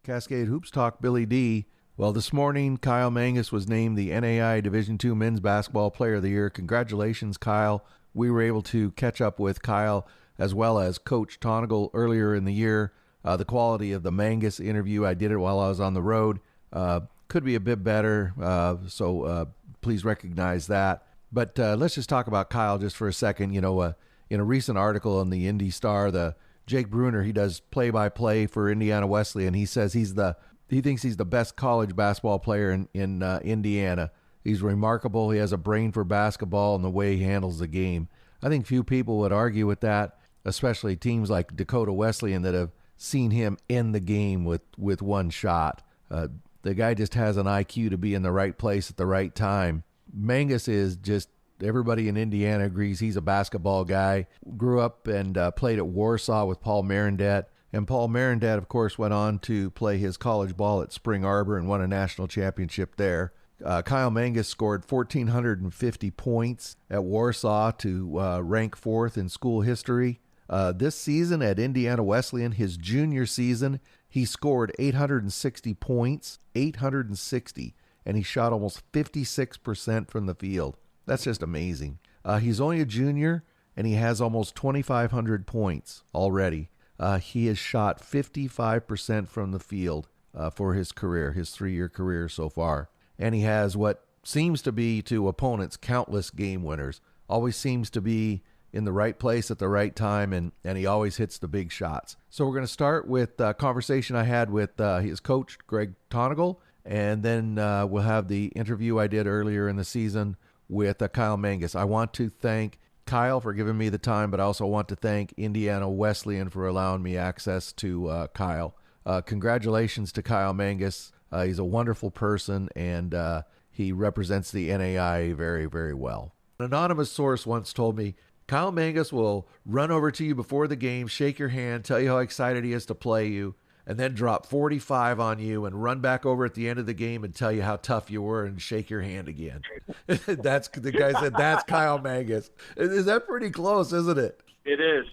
Cascade Hoops Talk, Billy D. Well, this morning, Kyle Mangas was named the NAI Division II Men's Basketball Player of the Year. Congratulations, Kyle. We were able to catch up with Kyle as well as Coach Tonagel earlier in the year. The quality of the Mangas interview, I did it while I was on the road, could be a bit better, so please recognize that. But let's just talk about Kyle just for a second. You know, in a recent article in the Indy Star, the Jake Bruner, he does play-by-play for Indiana Wesleyan. He says he thinks he's the best college basketball player in Indiana. He's remarkable. He has a brain for basketball and the way he handles the game. I think few people would argue with that, especially teams like Dakota Wesleyan that have seen him end the game with one shot. The guy just has an IQ to be in the right place at the right time. Mangas is just, everybody in Indiana agrees he's a basketball guy. Grew up and played at Warsaw with Paul Marindet. And Paul Marindet, of course, went on to play his college ball at Spring Arbor and won a national championship there. Kyle Mangas scored 1,450 points at Warsaw to rank fourth in school history. This season at Indiana Wesleyan, his junior season, he scored 860 points, 860, and he shot almost 56% from the field. That's just amazing. He's only a junior, and he has almost 2,500 points already. He has shot 55% from the field for his career, his 3-year career so far. And he has what seems to be, to opponents, countless game winners. Always seems to be in the right place at the right time, and he always hits the big shots. So we're going to start with a conversation I had with his coach, Greg Tonagel, and then we'll have the interview I did earlier in the season with Kyle Mangas. I want to thank Kyle for giving me the time, but I also want to thank Indiana Wesleyan for allowing me access to Kyle. Congratulations to Kyle Mangas. He's a wonderful person, and he represents the NAI very, very well. An anonymous source once told me, Kyle Mangas will run over to you before the game, shake your hand, tell you how excited he is to play you, and then drop 45 on you and run back over at the end of the game and tell you how tough you were and shake your hand again. That's the guy said, that's Kyle Mangas. Is that pretty close, isn't it? It is.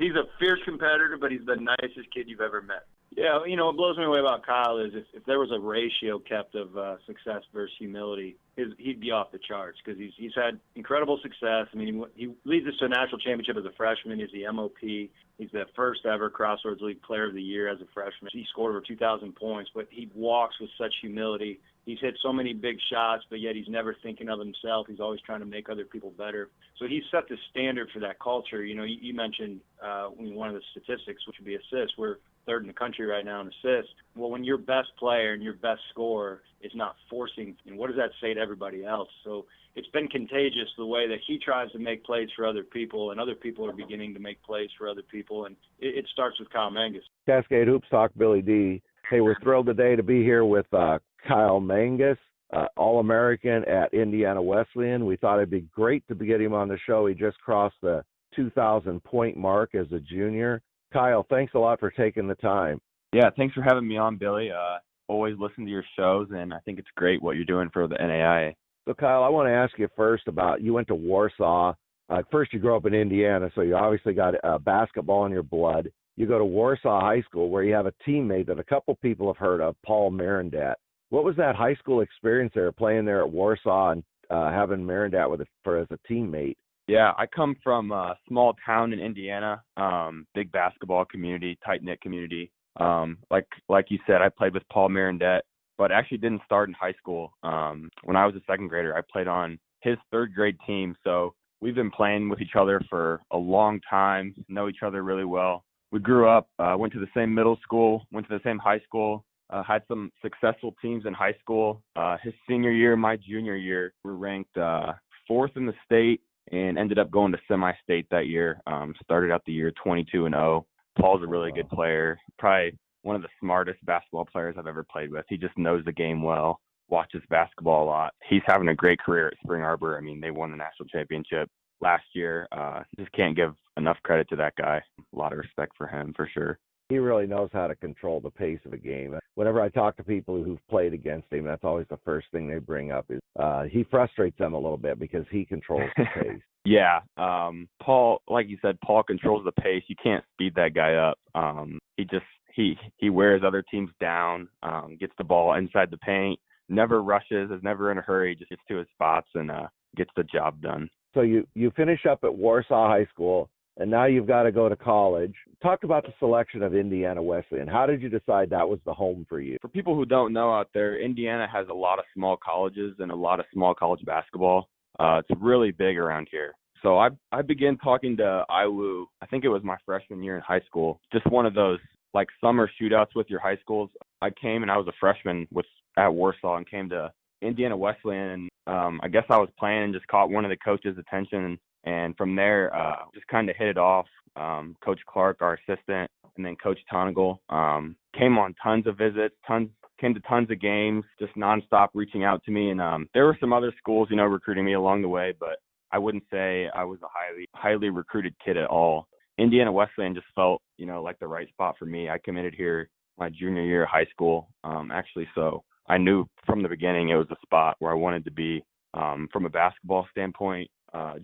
He's a fierce competitor, but he's the nicest kid you've ever met. Yeah, you know, what blows me away about Kyle is if there was a ratio kept of success versus humility, he'd be off the charts because he's had incredible success. I mean, he leads us to a national championship as a freshman. He's the MOP. He's the first ever Crossroads League Player of the Year as a freshman. He scored over 2,000 points, but he walks with such humility. He's hit so many big shots, but yet he's never thinking of himself. He's always trying to make other people better. So he's set the standard for that culture. You know, you mentioned one of the statistics, which would be assists. We're third in the country right now in assists. Well, when your best player and your best scorer is not forcing, and what does that say to everybody else? So it's been contagious the way that he tries to make plays for other people, and other people are beginning to make plays for other people, and it starts with Kyle Mangas. Cascade Hoops Talk, Billy D. Hey, we're thrilled today to be here with Kyle Mangas, All-American at Indiana Wesleyan. We thought it'd be great to get him on the show. He just crossed the 2,000-point mark as a junior. Kyle, thanks a lot for taking the time. Yeah, thanks for having me on, Billy. Always listen to your shows, and I think it's great what you're doing for the NAIA. So, Kyle, I want to ask you first about, you went to Warsaw. First, you grew up in Indiana, so you obviously got basketball in your blood. You go to Warsaw High School, where you have a teammate that a couple people have heard of, Paul Marindet. What was that high school experience there, playing there at Warsaw and having Marindet as a teammate? Yeah, I come from a small town in Indiana, big basketball community, tight-knit community. Like you said, I played with Paul Marindet, but actually didn't start in high school. When I was a second grader, I played on his third grade team, so we've been playing with each other for a long time, know each other really well. We grew up, went to the same middle school, went to the same high school, had some successful teams in high school. His senior year, my junior year, we ranked fourth in the state and ended up going to semi-state that year. Started out the year 22-0. Paul's a really good player, probably one of the smartest basketball players I've ever played with. He just knows the game well, watches basketball a lot. He's having a great career at Spring Arbor. I mean, they won the national championship last year. Just can't give enough credit to that guy. A lot of respect for him, for sure. He really knows how to control the pace of a game. Whenever I talk to people who've played against him, that's always the first thing they bring up is he frustrates them a little bit because he controls the pace. Yeah. Paul, like you said, Paul controls the pace. You can't speed that guy up. he wears other teams down, gets the ball inside the paint, never rushes, is never in a hurry, just gets to his spots and gets the job done. So you finish up at Warsaw High School, and now you've got to go to college. Talk about the selection of Indiana Wesleyan. How did you decide that was the home for you? For people who don't know out there, Indiana has a lot of small colleges and a lot of small college basketball. It's really big around here. So I began talking to IWU, I think it was my freshman year in high school, just one of those like summer shootouts with your high schools. I came and I was a freshman at Warsaw and came to Indiana Wesleyan, and I guess I was playing and just caught one of the coach's attention, and from there just kind of hit it off. Coach Clark, our assistant, and then Coach Tonigal came on tons of visits, came to tons of games, just nonstop reaching out to me, and there were some other schools, recruiting me along the way, but I wouldn't say I was a highly recruited kid at all. Indiana Wesleyan just felt, like the right spot for me. I committed here my junior year of high school, actually, so I knew from the beginning it was a spot where I wanted to be from a basketball standpoint.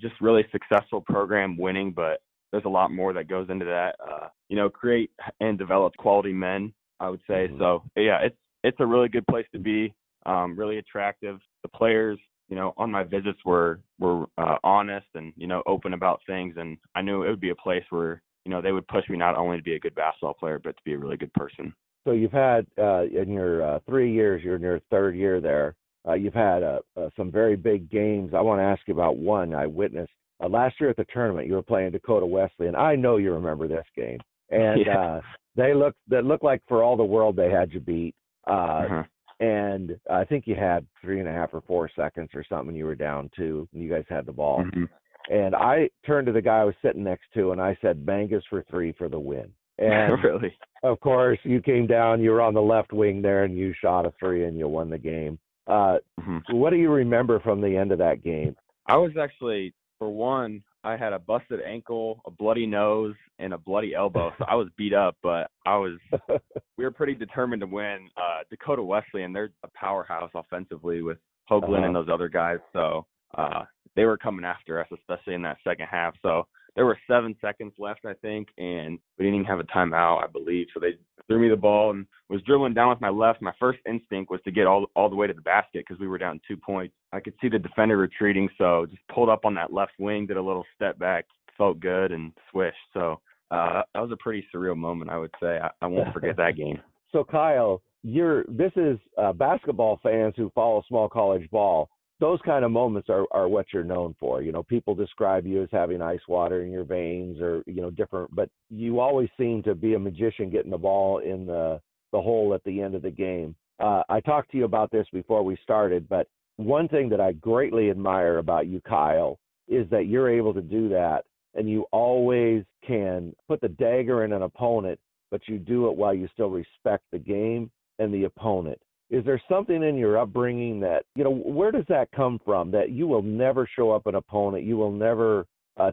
Just really successful program, winning, but there's a lot more that goes into that. Create and develop quality men, I would say. Mm-hmm. So, yeah, it's a really good place to be, really attractive. The players, on my visits were honest and, open about things. And I knew it would be a place where, they would push me not only to be a good basketball player, but to be a really good person. So you've had, in your 3 years, you're in your third year there, you've had some very big games. I want to ask you about one I witnessed. Last year at the tournament, you were playing Dakota Wesleyan. I know you remember this game. And Yeah. they looked like for all the world they had you beat. And I think you had 3.5 or 4 seconds or something. You were down 2, and you guys had the ball. Mm-hmm. And I turned to the guy I was sitting next to, and I said, Mangas for 3 for the win. And Really? of course, you came down, you were on the left wing there, and you shot a 3, and you won the game. What do you remember from the end of that game? I was actually, for one, I had a busted ankle, a bloody nose, and a bloody elbow. So I was beat up, but we were pretty determined to win. Dakota Wesleyan, they're a powerhouse offensively with Hoagland and those other guys. So they were coming after us, especially in that second half. So there were 7 seconds left, I think, and we didn't even have a timeout, I believe. So they threw me the ball and was dribbling down with my left. My first instinct was to get all the way to the basket because we were down 2 points. I could see the defender retreating, so just pulled up on that left wing, did a little step back, felt good, and swished. So that was a pretty surreal moment, I would say. I won't forget that game. So, Kyle, this is basketball fans who follow small college ball. Those kind of moments are what you're known for. People describe you as having ice water in your veins or, different, but you always seem to be a magician getting the ball in the hole at the end of the game. I talked to you about this before we started, but one thing that I greatly admire about you, Kyle, is that you're able to do that, and you always can put the dagger in an opponent, but you do it while you still respect the game and the opponent. Is there something in your upbringing that, where does that come from, that you will never show up an opponent, you will never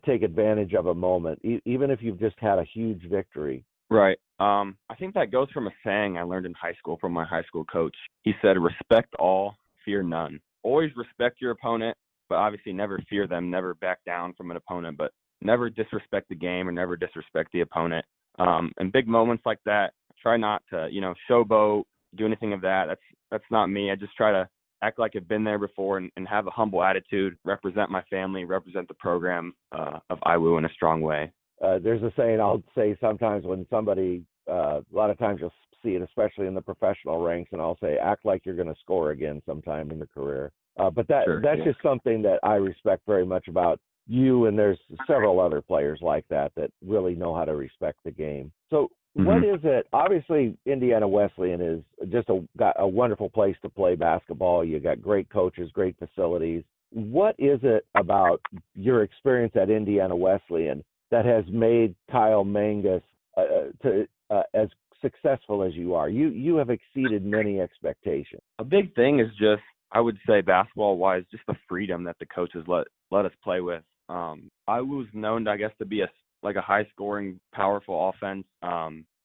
take advantage of a moment, even if you've just had a huge victory? Right. I think that goes from a saying I learned in high school from my high school coach. He said, respect all, fear none. Always respect your opponent, but obviously never fear them, never back down from an opponent, but never disrespect the game or never disrespect the opponent. And big moments like that, try not to, showboat, do anything of that. That's not me. I just try to act like I've been there before and have a humble attitude, represent my family, represent the program of IWU in a strong way. There's a saying I'll say sometimes when somebody, a lot of times you'll see it, especially in the professional ranks, and I'll say, act like you're going to score again sometime in your career. But that's just something that I respect very much about you, and there's several other players like that really know how to respect the game. So what is it? Obviously, Indiana Wesleyan is just got a wonderful place to play basketball. You got great coaches, great facilities. What is it about your experience at Indiana Wesleyan that has made Kyle Mangas as successful as you are? You have exceeded many expectations. A big thing is just, I would say, basketball-wise, just the freedom that the coaches let us play with. I was known, I guess, to be a high-scoring, powerful offense,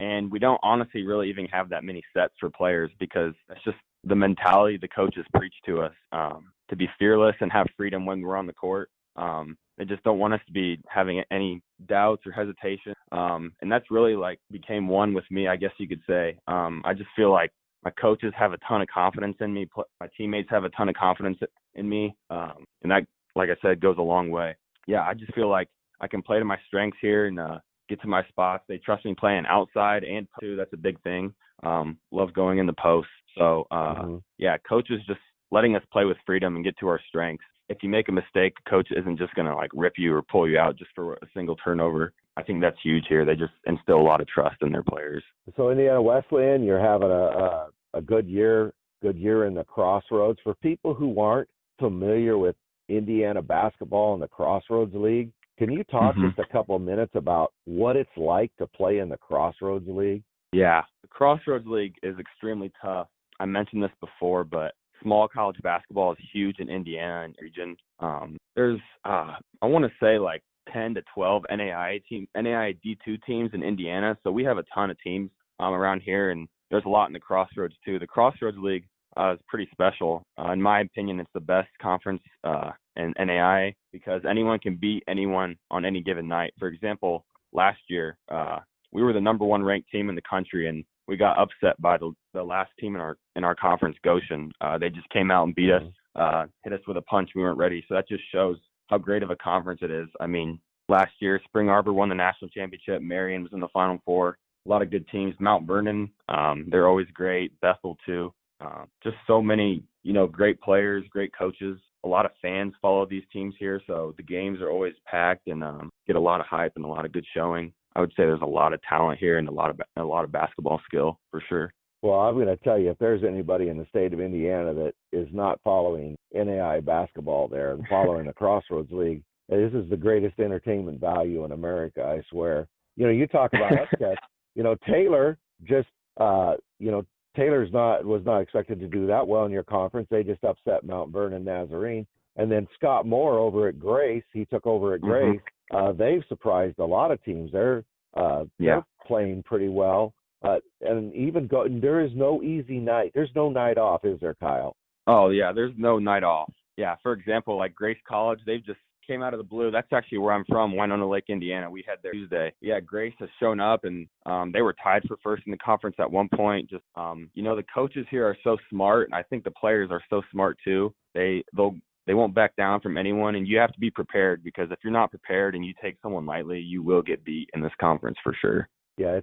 and we don't honestly really even have that many sets for players because that's just the mentality the coaches preach to us, to be fearless and have freedom when we're on the court. They just don't want us to be having any doubts or hesitation. And that's really like became one with me, I guess you could say. I just feel like my coaches have a ton of confidence in me. My teammates have a ton of confidence in me. And that, like I said, goes a long way. Yeah, I just feel like I can play to my strengths here and get to my spots. They trust me playing outside and too. That's a big thing. Love going in the post. So, yeah, coaches just letting us play with freedom and get to our strengths. If you make a mistake, the coach isn't just going to like rip you or pull you out just for a single turnover. I think that's huge here. They just instill a lot of trust in their players. So Indiana Wesleyan, you're having a good year in the Crossroads. For people who aren't familiar with Indiana basketball and the Crossroads League, can you talk just a couple of minutes about what it's like to play in the Crossroads League? Yeah, the Crossroads League is extremely tough. I mentioned this before, but small college basketball is huge in Indiana and region. There's, I want to say like 10 to 12 NAIA D2 teams in Indiana. So we have a ton of teams around here, and there's a lot in the Crossroads too. The Crossroads League is pretty special. In my opinion, it's the best conference in NAIA because anyone can beat anyone on any given night. For example, last year, we were the number one ranked team in the country, and we got upset by the last team in our conference, Goshen. They just came out and beat us, hit us with a punch. We weren't ready. So that just shows how great of a conference it is. I mean, last year, Spring Arbor won the national championship. Marion was in the Final Four. A lot of good teams. Mount Vernon, they're always great. Bethel too. Just so many, great players, great coaches. A lot of fans follow these teams here, so the games are always packed and get a lot of hype and a lot of good showing. I would say there's a lot of talent here and a lot of basketball skill for sure. Well, I'm going to tell you, if there's anybody in the state of Indiana that is not following NAIA basketball there and following the Crossroads League, this is the greatest entertainment value in America, I swear. You talk about upsets. Taylor just, Taylor's was not expected to do that well in your conference. They just upset Mount Vernon Nazarene. And then Scott Moore over at Grace, he took over at Grace. They've surprised a lot of teams. They're playing pretty well. And even there is no easy night. There's no night off, is there, Kyle? Oh, yeah, there's no night off. Yeah, for example, like Grace College, they've just came out of the blue. That's actually where I'm from, Winona Lake, Indiana. We had there Tuesday. Yeah, Grace has shown up, and they were tied for first in the conference at one point. Just, the coaches here are so smart, and I think the players are so smart too. They won't back down from anyone, and you have to be prepared because if you're not prepared and you take someone lightly, you will get beat in this conference for sure. Yeah,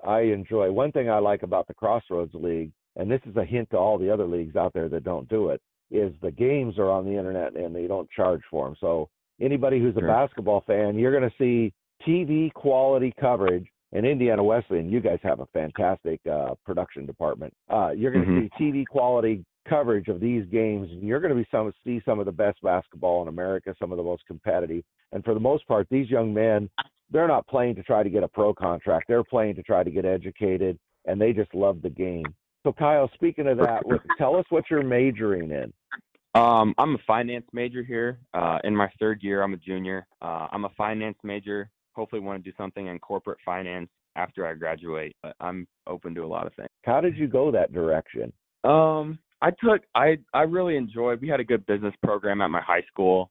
I enjoy. One thing I like about the Crossroads League, and this is a hint to all the other leagues out there that don't do it, is the games are on the internet and they don't charge for them. So anybody who's a basketball fan, you're going to see TV quality coverage. And Indiana Wesleyan, you guys have a fantastic production department. You're going to see TV quality coverage of these games, and you're going to see some of the best basketball in America, some of the most competitive. And for the most part, these young men, they're not playing to try to get a pro contract. They're playing to try to get educated, and they just love the game. So, Kyle, speaking of that, tell us what you're majoring in. I'm a finance major here. In my third year, I'm a junior. I'm a finance major. Hopefully want to do something in corporate finance after I graduate. But I'm open to a lot of things. How did you go that direction? I really enjoyed, we had a good business program at my high school.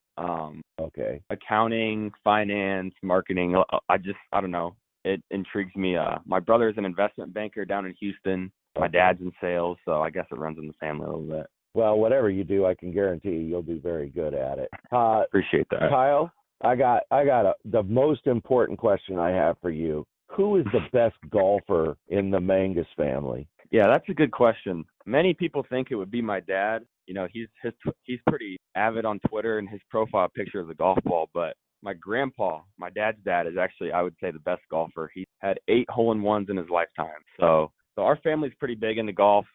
Accounting, finance, marketing. I don't know. It intrigues me. My brother is an investment banker down in Houston. My dad's in sales, so I guess it runs in the family a little bit. Well, whatever you do, I can guarantee you'll do very good at it. Appreciate that. Kyle, I got the most important question I have for you. Who is the best golfer in the Mangas family? Yeah, that's a good question. Many people think it would be my dad. He's pretty avid on Twitter, and his profile picture is a golf ball. But my grandpa, my dad's dad, is actually, I would say, the best golfer. He had 8 hole-in-ones in his lifetime. So our family's pretty big into golf.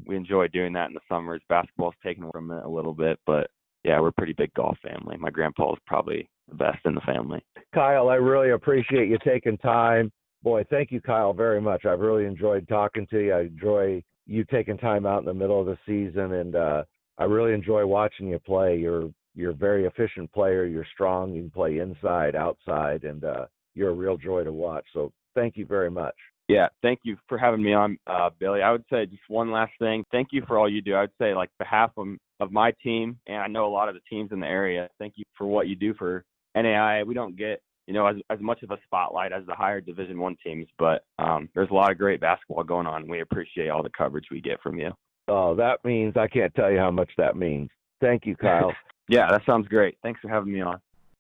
We enjoy doing that in the summers. Basketball's taken from it a little bit, but yeah, we're a pretty big golf family. My grandpa is probably the best in the family. Kyle, I really appreciate you taking time. Boy, thank you, Kyle, very much. I've really enjoyed talking to you. I enjoy you taking time out in the middle of the season, and I really enjoy watching you play. You're a very efficient player. You're strong. You can play inside, outside, and you're a real joy to watch. So thank you very much. Yeah, thank you for having me on, Billy. I would say just one last thing. Thank you for all you do. I would say, like, behalf of my team, and I know a lot of the teams in the area, thank you for what you do for NAIA. We don't get as much of a spotlight as the higher Division I teams. But there's a lot of great basketball going on. We appreciate all the coverage we get from you. Oh, that means I can't tell you how much that means. Thank you, Kyle. Yeah, that sounds great. Thanks for having me on.